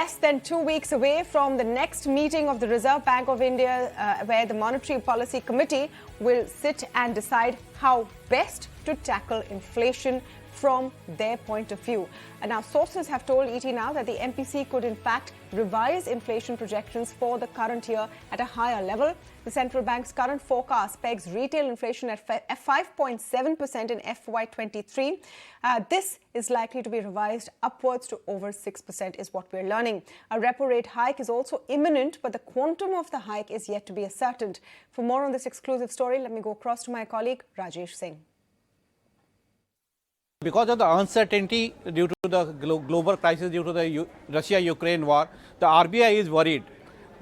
less than 2 weeks away from the next meeting of the Reserve Bank of India, where the Monetary Policy Committee will sit and decide how best to tackle inflation from their point of view. And now sources have told ET Now that the MPC could in fact revise inflation projections for the current year at a higher level. The central bank's current forecast pegs retail inflation at 5.7% in FY23. This is likely to be revised upwards to over 6% is what we're learning. A repo rate hike is also imminent, but the quantum of the hike is yet to be ascertained. For more on this exclusive story, let me go across to my colleague Rajesh Singh. Because of the uncertainty due to the global crisis due to the Russia-Ukraine war, the RBI is worried.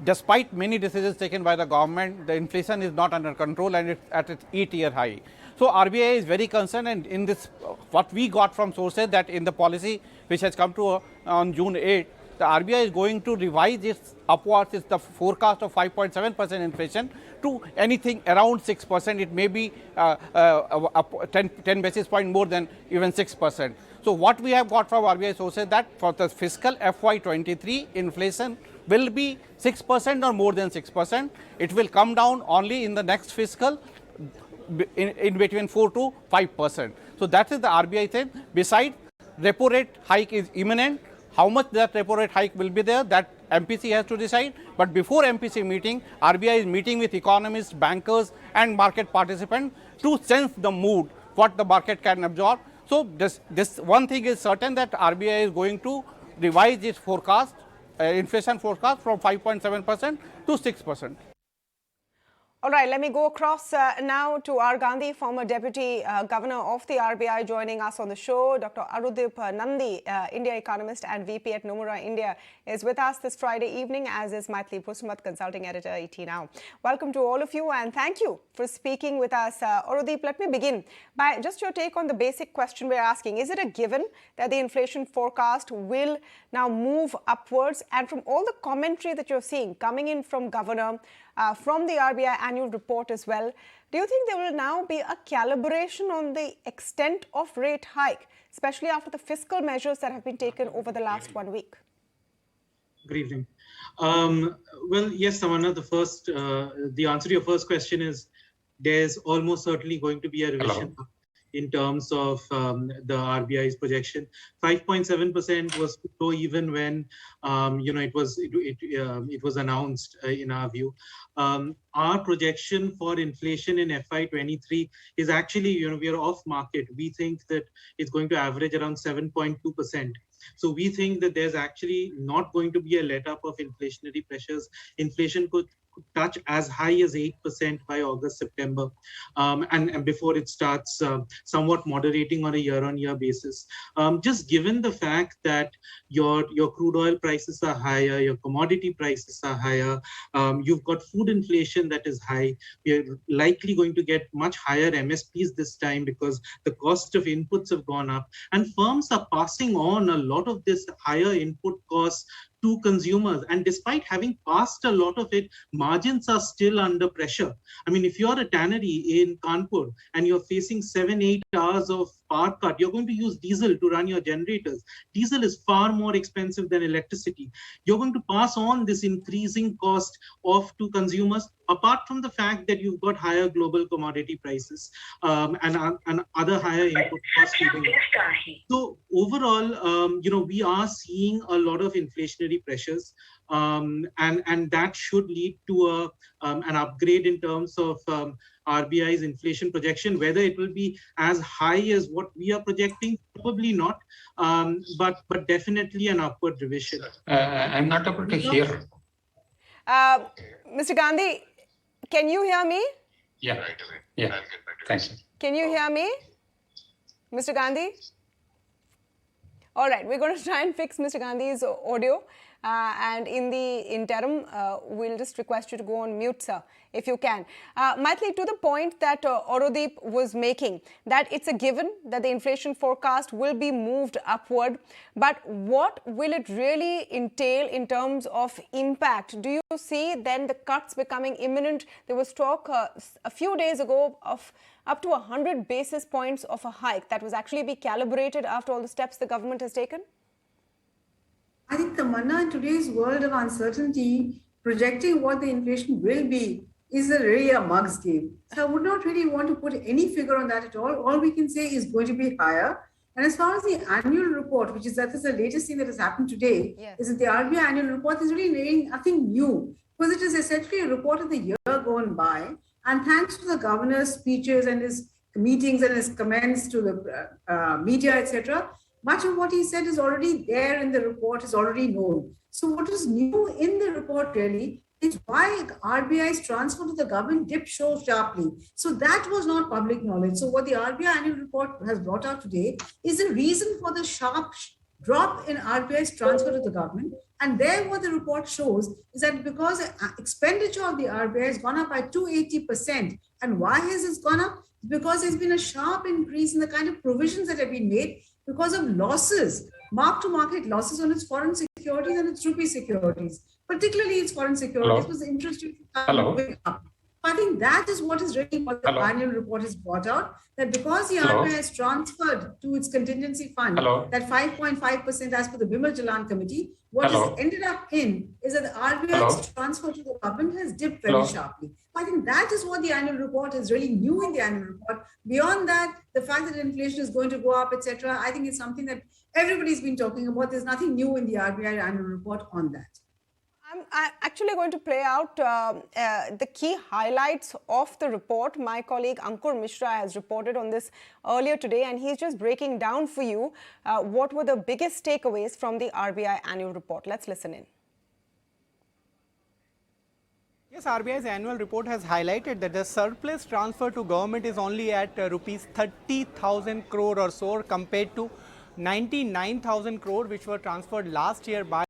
Despite many decisions taken by the government, the inflation is not under control and it's at its 8-year high. So RBI is very concerned, and in this, what we got from sources that in the policy which has come to on June 8, the RBI is going to revise its upwards, it's the forecast of 5.7% inflation to anything around 6%. It may be 10 basis point more than even 6%. So what we have got from RBI sources that for the fiscal FY23, inflation will be 6% or more than 6%. It will come down only in the next fiscal in between 4 to 5%. So that is the RBI thing. Besides, repo rate hike is imminent. How much that repo rate hike will be there, that MPC has to decide. But before MPC meeting, RBI is meeting with economists, bankers and market participants to sense the mood, what the market can absorb. So this one thing is certain, that RBI is going to revise its forecast, inflation forecast from 5.7% to 6%. All right, let me go across now to R. Gandhi, former Deputy Governor of the RBI, joining us on the show. Dr. Aurodeep Nandi, India Economist and VP at Normura India, is with us this Friday evening, as is Mythili Bhusnurmath, Consulting Editor, ET Now. Welcome to all of you and thank you for speaking with us. Aurodeep, let me begin by just your take on the basic question we're asking. Is it a given that the inflation forecast will now move upwards? And from all the commentary that you're seeing coming in from Governor, from the RBI Annual Report as well, do you think there will now be a calibration on the extent of rate hike, especially after the fiscal measures that have been taken over the last 1 week? Good evening. Well, yes, Savanna, the answer to your first question is there's almost certainly going to be a revision in terms of the RBI's projection. 5.7% was low even when it was announced in our view. Our projection for inflation in FY23 is actually, we are off market. We think that it's going to average around 7.2%. So we think that there's actually not going to be a let-up of inflationary pressures. Inflation could touch as high as 8% by August, September, and before it starts somewhat moderating on a year-on-year basis. Just given the fact that your crude oil prices are higher, your commodity prices are higher, you've got food inflation that is high. We're likely going to get much higher MSPs this time because the cost of inputs have gone up, and firms are passing on a lot of this higher input costs to consumers. And despite having passed a lot of it, margins are still under pressure. I mean, if you're a tannery in Kanpur and you're facing 7-8 hours of power cut, you're going to use diesel to run your generators. Diesel is far more expensive than electricity. You're going to pass on this increasing cost off to consumers, apart from the fact that you've got higher global commodity prices and other higher input costs. So overall, we are seeing a lot of inflationary pressures, and that should lead to an upgrade in terms of RBI's inflation projection. Whether it will be as high as what we are projecting, probably not, but definitely an upward revision. I'm not able to hear. Mr. Gandhi, can you hear me? Yeah. Yeah. Thanks. Can you hear me, Mr. Gandhi? All right, we're going to try and fix Mr. Gandhi's audio. And in the interim, we'll just request you to go on mute, sir, if you can. Mythili, to the point that Aurodeep was making, that it's a given that the inflation forecast will be moved upward. But what will it really entail in terms of impact? Do you see then the cuts becoming imminent? There was talk a few days ago of up to 100 basis points of a hike that was actually be calibrated after all the steps the government has taken? I think, Tamanna, in today's world of uncertainty, projecting what the inflation will be is really a mug's game. So I would not really want to put any figure on that at all. All we can say is going to be higher. And as far as the annual report, that is the latest thing that has happened today, Yes. is that the RBI annual report is really nothing new, because it is essentially a report of the year gone by. And thanks to the governor's speeches and his meetings and his comments to the media, etc., much of what he said is already there in the report, is already known. So what is new in the report really is why RBI's transfer to the government dipped so sharply. So that was not public knowledge. So what the RBI annual report has brought out today is the reason for the sharp drop in RBI's transfer to the government. And there what the report shows is that because expenditure of the RBI has gone up by 280%. And why has it gone up? Because there's been a sharp increase in the kind of provisions that have been made because of losses, mark-to-market losses on its foreign securities and its rupee securities, particularly its foreign securities, because the interest rates are moving up. I think that is what is really what the annual report has brought out, that because the RBI has transferred to its contingency fund that 5.5% as per the Bimal Jalan committee, what has ended up in is that the RBI's transfer to the government has dipped very sharply. I think that is what the annual report is really new in the annual report. Beyond that, the fact that inflation is going to go up, etc., I think it's something that everybody's been talking about. There's nothing new in the RBI annual report on that. I'm actually going to play out the key highlights of the report. My colleague Ankur Mishra has reported on this earlier today, and he's just breaking down for you what were the biggest takeaways from the RBI annual report. Let's listen in. Yes, RBI's annual report has highlighted that the surplus transfer to government is only at rupees 30,000 crore or so, compared to 99,000 crore which were transferred last year by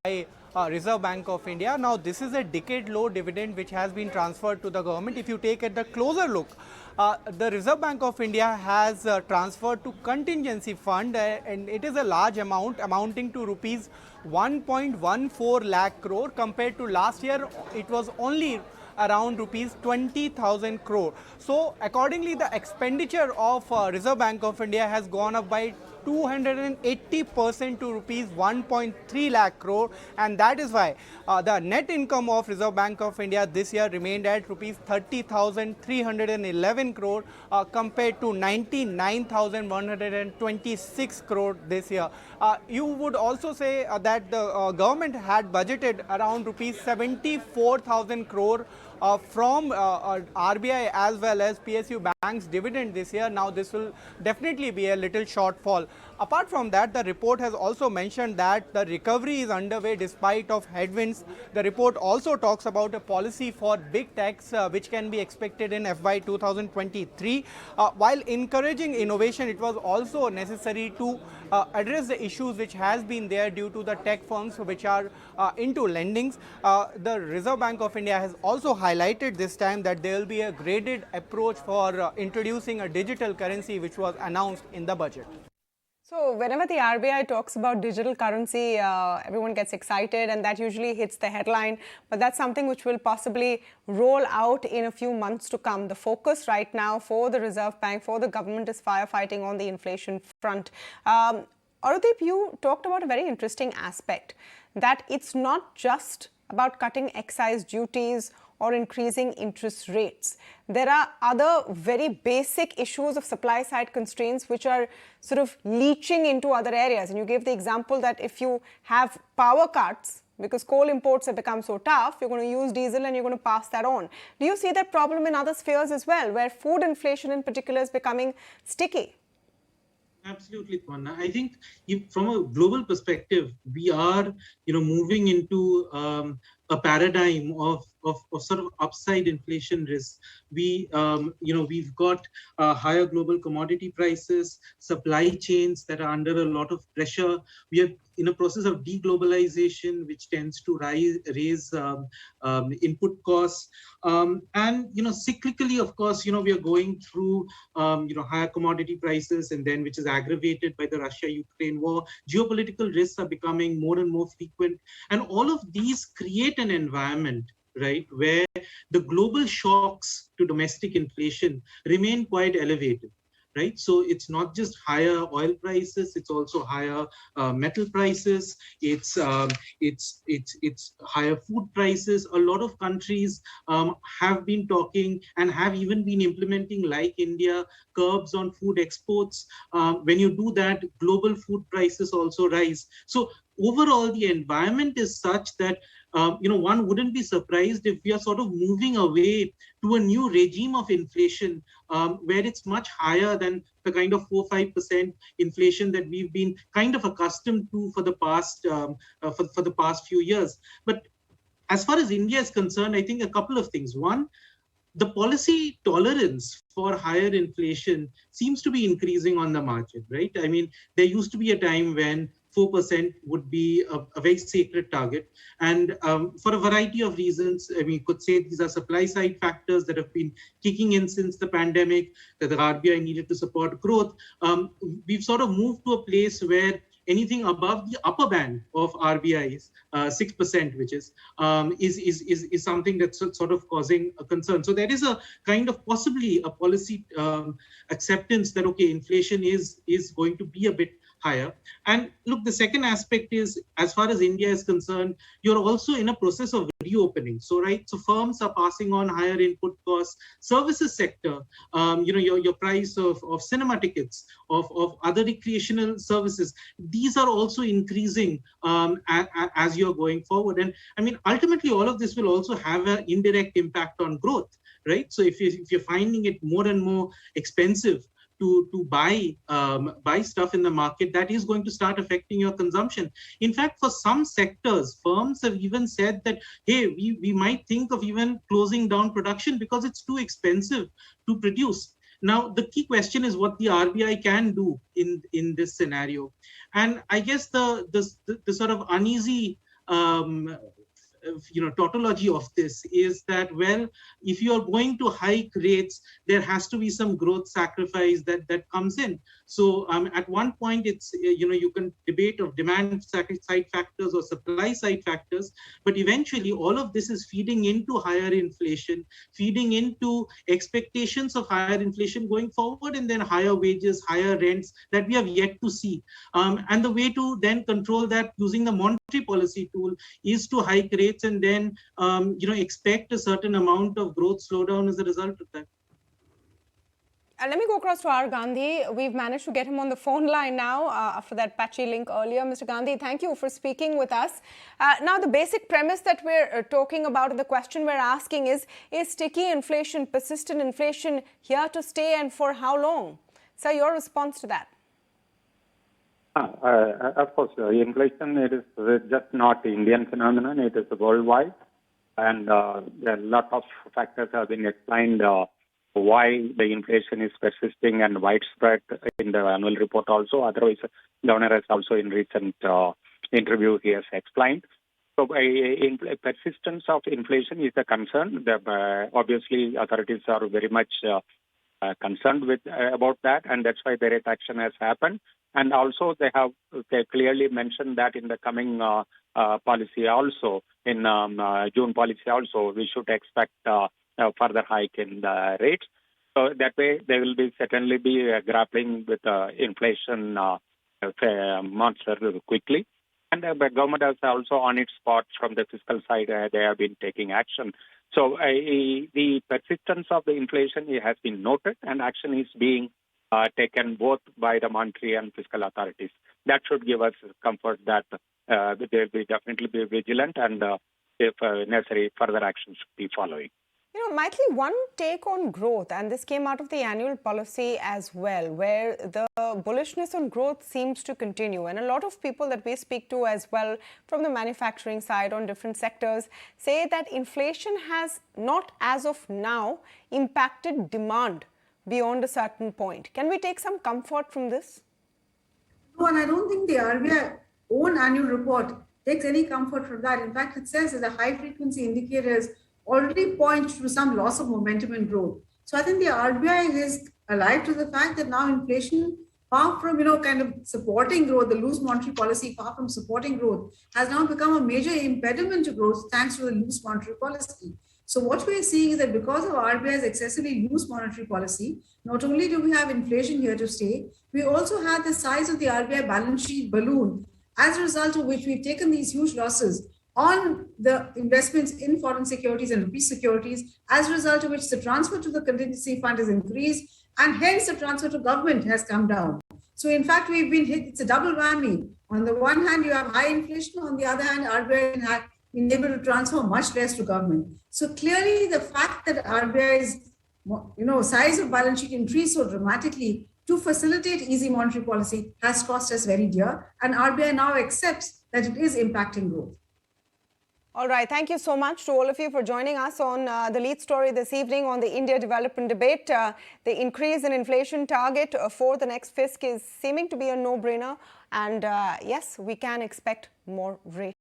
Reserve Bank of India. Now, this is a decade-low dividend which has been transferred to the government. If you take a closer look, the Reserve Bank of India has transferred to contingency fund, and it is a large amount amounting to rupees 1.14 lakh crore. Compared to last year, it was only around rupees 20,000 crore. So, accordingly, the expenditure of Reserve Bank of India has gone up by 280% to rupees 1.3 lakh crore, and that is why the net income of Reserve Bank of India this year remained at rupees 30,311 crore compared to 99,126 crore this year. You would also say that the government had budgeted around rupees 74,000 crore from RBI as well as PSU banks dividend this year. Now this will definitely be a little shortfall. Apart from that, the report has also mentioned that the recovery is underway despite of headwinds. The report also talks about a policy for big techs which can be expected in FY 2023. While encouraging innovation, it was also necessary to address the issues which has been there due to the tech firms which are into lendings. The Reserve Bank of India has also highlighted this time that there will be a graded approach for introducing a digital currency which was announced in the budget. So whenever the RBI talks about digital currency, everyone gets excited, and that usually hits the headline. But that's something which will possibly roll out in a few months to come. The focus right now for the Reserve Bank, for the government, is firefighting on the inflation front. Aurodeep, you talked about a very interesting aspect, that it's not just about cutting excise duties or increasing interest rates. There are other very basic issues of supply side constraints which are sort of leaching into other areas. And you gave the example that if you have power cuts, because coal imports have become so tough, you're going to use diesel and you're going to pass that on. Do you see that problem in other spheres as well, where food inflation in particular is becoming sticky? Absolutely, Tamanna. I think from a global perspective, we are, moving into a paradigm of sort of upside inflation risk. We've got higher global commodity prices, supply chains that are under a lot of pressure. We are in a process of deglobalization, which tends to raise input costs. And, cyclically, of course, we are going through, higher commodity prices, and then which is aggravated by the Russia-Ukraine war. Geopolitical risks are becoming more and more frequent. And all of these create an environment, right, where the global shocks to domestic inflation remain quite elevated. right? So it's not just higher oil prices, it's also higher metal prices, it's higher food prices. A lot of countries have been talking and have even been implementing, like India, curbs on food exports. When you do that, global food prices also rise. So overall, the environment is such that one wouldn't be surprised if we are sort of moving away to a new regime of inflation, where it's much higher than the kind of 4-5% inflation that we've been kind of accustomed to for the past for the past few years. But as far as India is concerned, I think a couple of things. One, the policy tolerance for higher inflation seems to be increasing on the margin, right? I mean, there used to be a time when 4% would be a very sacred target. And for a variety of reasons, I mean, you could say these are supply side factors that have been kicking in since the pandemic, that the RBI needed to support growth. We've sort of moved to a place where anything above the upper band of RBI's 6%, which is something that's sort of causing a concern. So there is a kind of possibly a policy acceptance that, okay, inflation is going to be a bit higher. And look, the second aspect is, as far as India is concerned, you're also in a process of reopening. So, right, so firms are passing on higher input costs. Services sector, your price of cinema tickets, of other recreational services, these are also increasing as you're going forward. And I mean, ultimately, all of this will also have an indirect impact on growth, right? So if you're finding it more and more expensive to buy stuff in the market, that is going to start affecting your consumption. In fact, for some sectors, firms have even said that, hey, we might think of even closing down production because it's too expensive to produce. Now, the key question is what the RBI can do in this scenario. And I guess the sort of uneasy tautology of this is that, well, if you are going to hike rates, there has to be some growth sacrifice that comes in. So at one point, it's you can debate of demand side factors or supply side factors, but eventually all of this is feeding into higher inflation, feeding into expectations of higher inflation going forward, and then higher wages, higher rents that we have yet to see. And the way to then control that using the monetary policy tool is to hike rates and then expect a certain amount of growth slowdown as a result of that. Let me go across to R. Gandhi. We've managed to get him on the phone line now after that patchy link earlier. Mr. Gandhi, thank you for speaking with us. Now, the basic premise that we're talking about, the question we're asking is sticky inflation, persistent inflation here to stay, and for how long? Sir, your response to that? Of course, inflation, it is just not Indian phenomenon, it is worldwide. And a lot of factors have been explained why the inflation is persisting and widespread in the annual report also. Otherwise, Governor has also in recent interview, he has explained. So persistence of inflation is a concern. Obviously, authorities are very much concerned with about that, and that's why the rate action has happened. And also, they clearly mentioned that in the coming policy also, in June policy also, we should expect further hike in the rates. So that way, they will certainly be grappling with inflation monster quickly. And the government has also on its part from the fiscal side, they have been taking action. So the persistence of the inflation has been noted, and action is being taken both by the monetary and fiscal authorities. That should give us comfort that they will definitely be vigilant, and if necessary, further action should be following. Mythili, one take on growth, and this came out of the annual policy as well, where the bullishness on growth seems to continue. And a lot of people that we speak to as well from the manufacturing side on different sectors say that inflation has not, as of now, impacted demand beyond a certain point. Can we take some comfort from this? No, and I don't think the RBI own annual report takes any comfort from that. In fact, it says that the high-frequency indicators already point to some loss of momentum in growth. So I think the RBI is alive to the fact that now inflation, far from kind of supporting growth, the loose monetary policy, far from supporting growth, has now become a major impediment to growth thanks to the loose monetary policy. So what we are seeing is that because of RBI's excessively loose monetary policy, not only do we have inflation here to stay, we also have the size of the RBI balance sheet balloon, as a result of which we've taken these huge losses on the investments in foreign securities and rupee securities, as a result of which the transfer to the contingency fund has increased, and hence the transfer to government has come down. So in fact, we've been hit, it's a double whammy. On the one hand, you have high inflation, on the other hand, RBI has been able to transfer much less to government. So clearly the fact that RBI's size of balance sheet increased so dramatically to facilitate easy monetary policy has cost us very dear, and RBI now accepts that it is impacting growth. All right. Thank you so much to all of you for joining us on the lead story this evening on the India development debate. The increase in inflation target for the next fisc is seeming to be a no-brainer. And yes, we can expect more rate.